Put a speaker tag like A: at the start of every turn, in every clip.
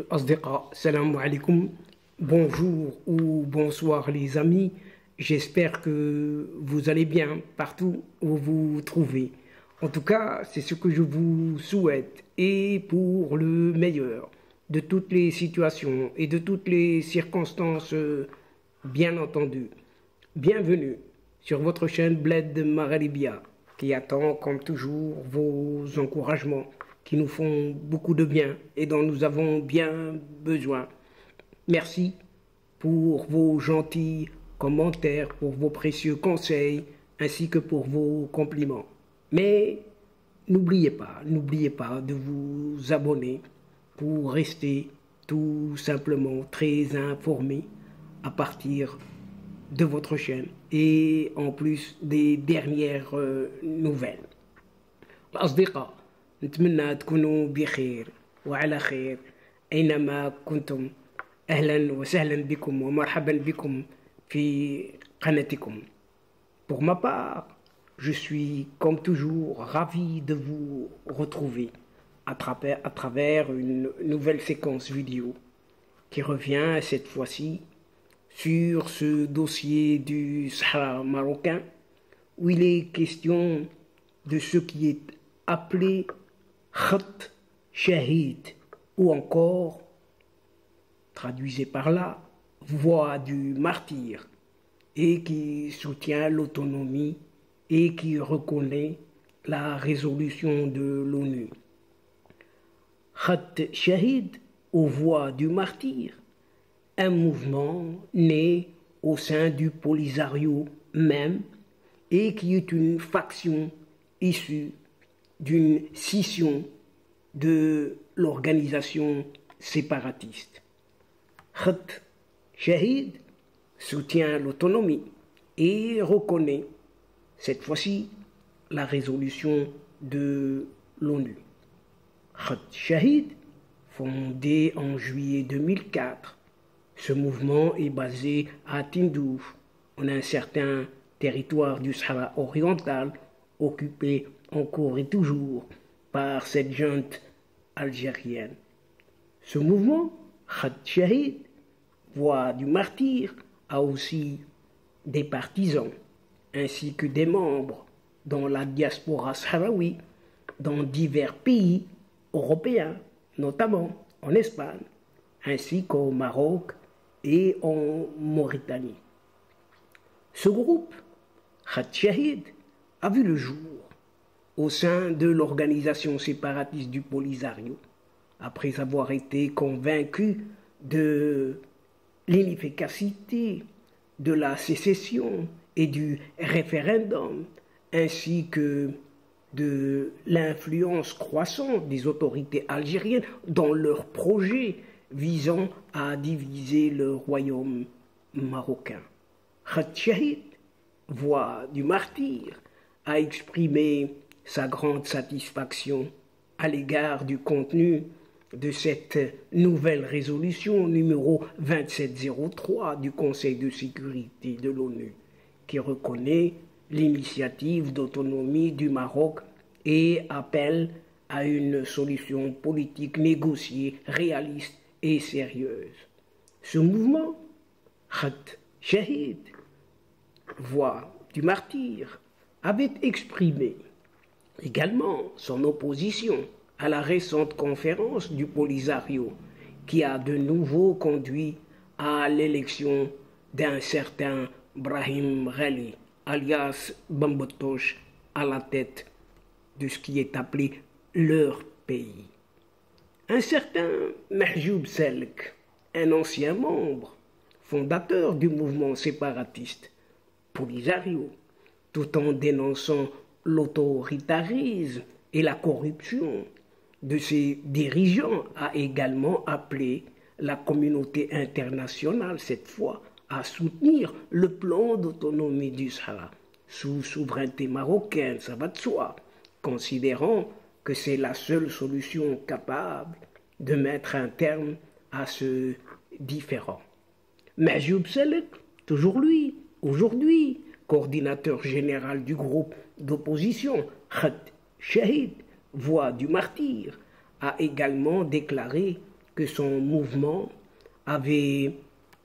A: Asdiqa, salam alaikum, bonjour ou bonsoir les amis, j'espère que vous allez bien partout où vous vous trouvez. En tout cas, c'est ce que je vous souhaite et pour le meilleur de toutes les situations et de toutes les circonstances, bien entendu. Bienvenue sur votre chaîne Bled Magharibia qui attend comme toujours vos encouragements qui nous font beaucoup de bien et dont nous avons bien besoin. Merci pour vos gentils commentaires, pour vos précieux conseils, ainsi que pour vos compliments. Mais n'oubliez pas de vous abonner pour rester tout simplement très informé à partir de votre chaîne et en plus des dernières nouvelles. الأصدقاء نتمنى تكونوا بخير وعلى خير أينما كنتم. أهلا وسهلا بكم ومرحبا بكم في قناتكم. Pour ma part, je suis comme toujours ravi de vous retrouver à travers une nouvelle séquence vidéo qui revient cette fois-ci sur ce dossier du Sahara marocain où il est question de ce qui est appelé Khat Shahid ou encore, traduisez par là, voix du martyr et qui soutient l'autonomie et qui reconnaît la résolution de l'ONU. Khat Shahid ou voix du martyr, un mouvement né au sein du Polisario même et qui est une faction issue d'une scission de l'organisation séparatiste. Khat Shahid soutient l'autonomie et reconnaît cette fois-ci la résolution de l'ONU. Khat Shahid, fondé en juillet 2004, ce mouvement est basé à Tindouf, en un certain territoire du Sahara oriental occupé encore et toujours par cette junte algérienne. Ce mouvement, Khat Shahid, voix du martyr, a aussi des partisans ainsi que des membres dans la diaspora sahraoui dans divers pays européens, notamment en Espagne, ainsi qu'au Maroc et en Mauritanie. Ce groupe, Khat Shahid, a vu le jour au sein de l'organisation séparatiste du Polisario, après avoir été convaincu de l'inefficacité de la sécession et du référendum, ainsi que de l'influence croissante des autorités algériennes dans leurs projets visant à diviser le royaume marocain. Khat Shahid, voix du martyr, a exprimé sa grande satisfaction à l'égard du contenu de cette nouvelle résolution numéro 2703 du Conseil de sécurité de l'ONU, qui reconnaît l'initiative d'autonomie du Maroc et appelle à une solution politique négociée, réaliste et sérieuse. Ce mouvement, Khat Shahid, voix du martyr, avait exprimé également son opposition à la récente conférence du Polisario qui a de nouveau conduit à l'élection d'un certain Brahim Ghali, alias Bambotosh, à la tête de ce qui est appelé leur pays. Un certain Mahjoub Selk, un ancien membre fondateur du mouvement séparatiste Polisario, tout en dénonçant l'autoritarisme et la corruption de ses dirigeants, a également appelé la communauté internationale, cette fois, à soutenir le plan d'autonomie du Sahara sous souveraineté marocaine, ça va de soi, considérant que c'est la seule solution capable de mettre un terme à ce différend. Mahjoub Selek, toujours lui, aujourd'hui, coordinateur général du groupe d'opposition Khat Shahid, voix du martyr, a également déclaré que son mouvement avait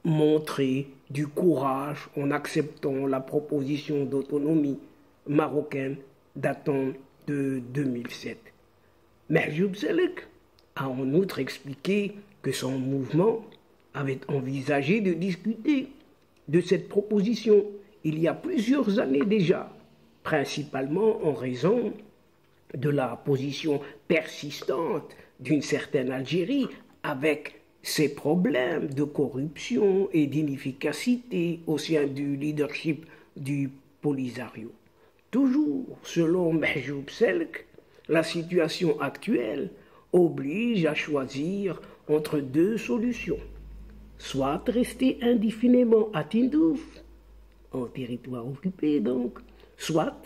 A: montré du courage en acceptant la proposition d'autonomie marocaine datant de 2007. Mahjoub Selek a en outre expliqué que son mouvement avait envisagé de discuter de cette proposition il y a plusieurs années déjà, principalement en raison de la position persistante d'une certaine Algérie avec ses problèmes de corruption et d'inefficacité au sein du leadership du Polisario. Toujours selon Mahjoub Selek, la situation actuelle oblige à choisir entre deux solutions. Soit rester indéfiniment à Tindouf, en territoire occupé donc, soit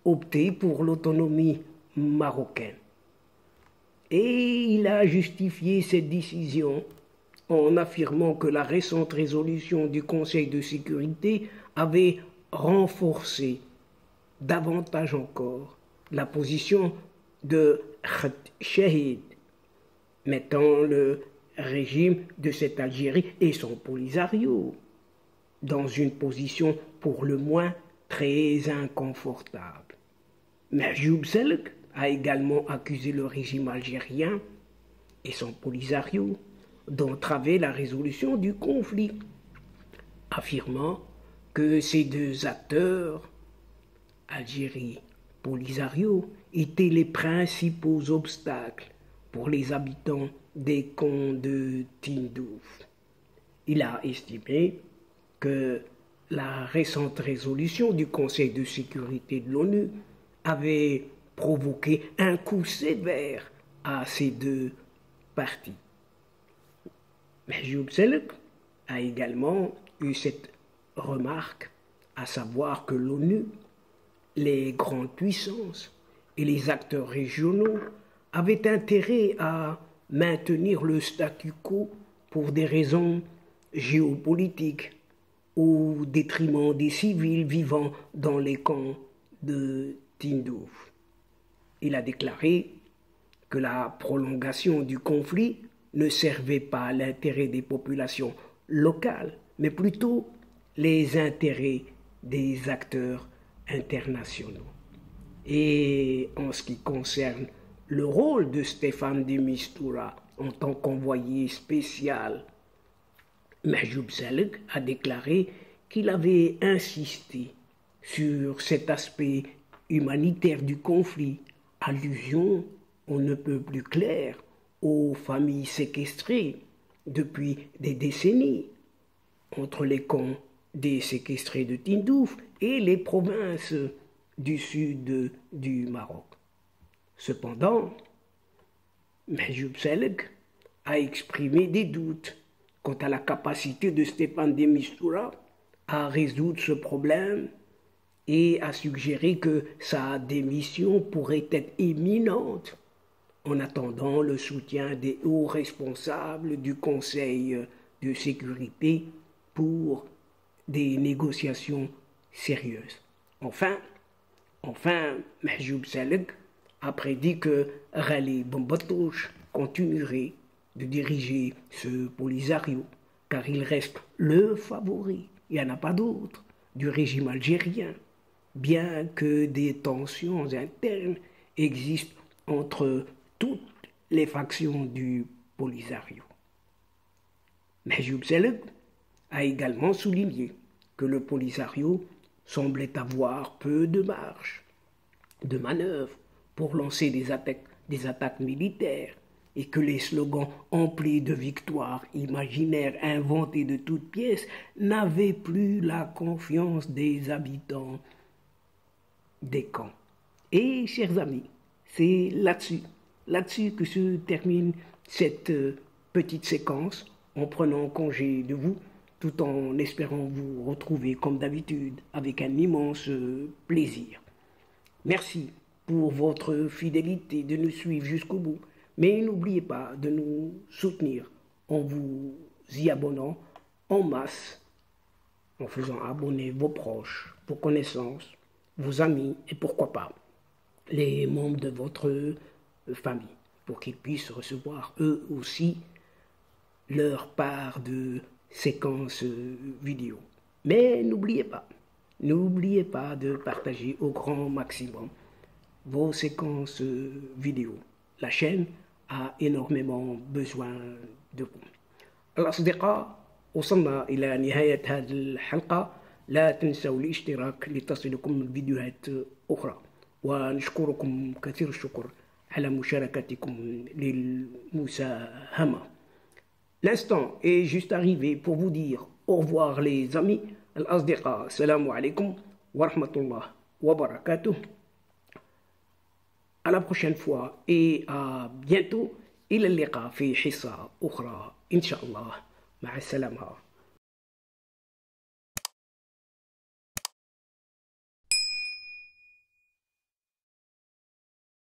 A: opter pour l'autonomie marocaine. Et il a justifié cette décision en affirmant que la récente résolution du Conseil de sécurité avait renforcé davantage encore la position de Khat Chahid, mettant le régime de cette Algérie et son Polisario dans une position pour le moins très inconfortable. Mahjoub Selek a également accusé le régime algérien et son Polisario d'entraver la résolution du conflit, affirmant que ces deux acteurs, Algérie, Polisario, étaient les principaux obstacles pour les habitants des camps de Tindouf. Il a estimé que la récente résolution du Conseil de sécurité de l'ONU avait provoqué un coup sévère à ces deux parties. Mahjoub Selek a également eu cette remarque, à savoir que l'ONU, les grandes puissances et les acteurs régionaux avaient intérêt à maintenir le statu quo pour des raisons géopolitiques au détriment des civils vivant dans les camps de Tindouf. Il a déclaré que la prolongation du conflit ne servait pas à l'intérêt des populations locales, mais plutôt les intérêts des acteurs internationaux. Et en ce qui concerne le rôle de Stéphane de Mistura en tant qu'envoyé spécial, Mahjoub Selek a déclaré qu'il avait insisté sur cet aspect humanitaire du conflit, allusion on ne peut plus claire aux familles séquestrées depuis des décennies entre les camps des séquestrés de Tindouf et les provinces du sud du Maroc. Cependant, Mahjoub Selek a exprimé des doutes quant à la capacité de Stéphane de Mistura à résoudre ce problème et a suggéré que sa démission pourrait être imminente en attendant le soutien des hauts responsables du Conseil de sécurité pour des négociations sérieuses. Enfin, Mahjoub Selek a prédit que Rally Bombatouche continuerait de diriger ce Polisario, car il reste le favori, il n'y en a pas d'autre, du régime algérien, bien que des tensions internes existent entre toutes les factions du Polisario. Mahjoub Selek a également souligné que le Polisario semblait avoir peu de marge de manœuvre pour lancer des attaques militaires et que les slogans emplis de victoires imaginaires inventées de toutes pièces n'avaient plus la confiance des habitants des camps. Et, chers amis, c'est là-dessus que se termine cette petite séquence, en prenant congé de vous, tout en espérant vous retrouver comme d'habitude avec un immense plaisir. Merci pour votre fidélité de nous suivre jusqu'au bout, mais n'oubliez pas de nous soutenir en vous y abonnant en masse, en faisant abonner vos proches, vos connaissances, vos amis et pourquoi pas les membres de votre famille, pour qu'ils puissent recevoir eux aussi leur part de séquences vidéo. Mais n'oubliez pas de partager au grand maximum vos séquences vidéo. La chaîne a énormément besoin de vous. الأصدقاء وصلنا إلى نهاية هذه الحلقة. لا تنسوا الاشتراك لتصلكم فيديوهات أخرى ونشكركم كثير الشكر على مشاركتكم للمساهمة. L'instant est juste arrivé pour vous dire au revoir les amis. الأصدقاء السلام عليكم ورحمة الله وبركاته. À la prochaine fois et à bientôt. إلى اللقاء في حصة أخرى إن شاء الله. مع السلامة.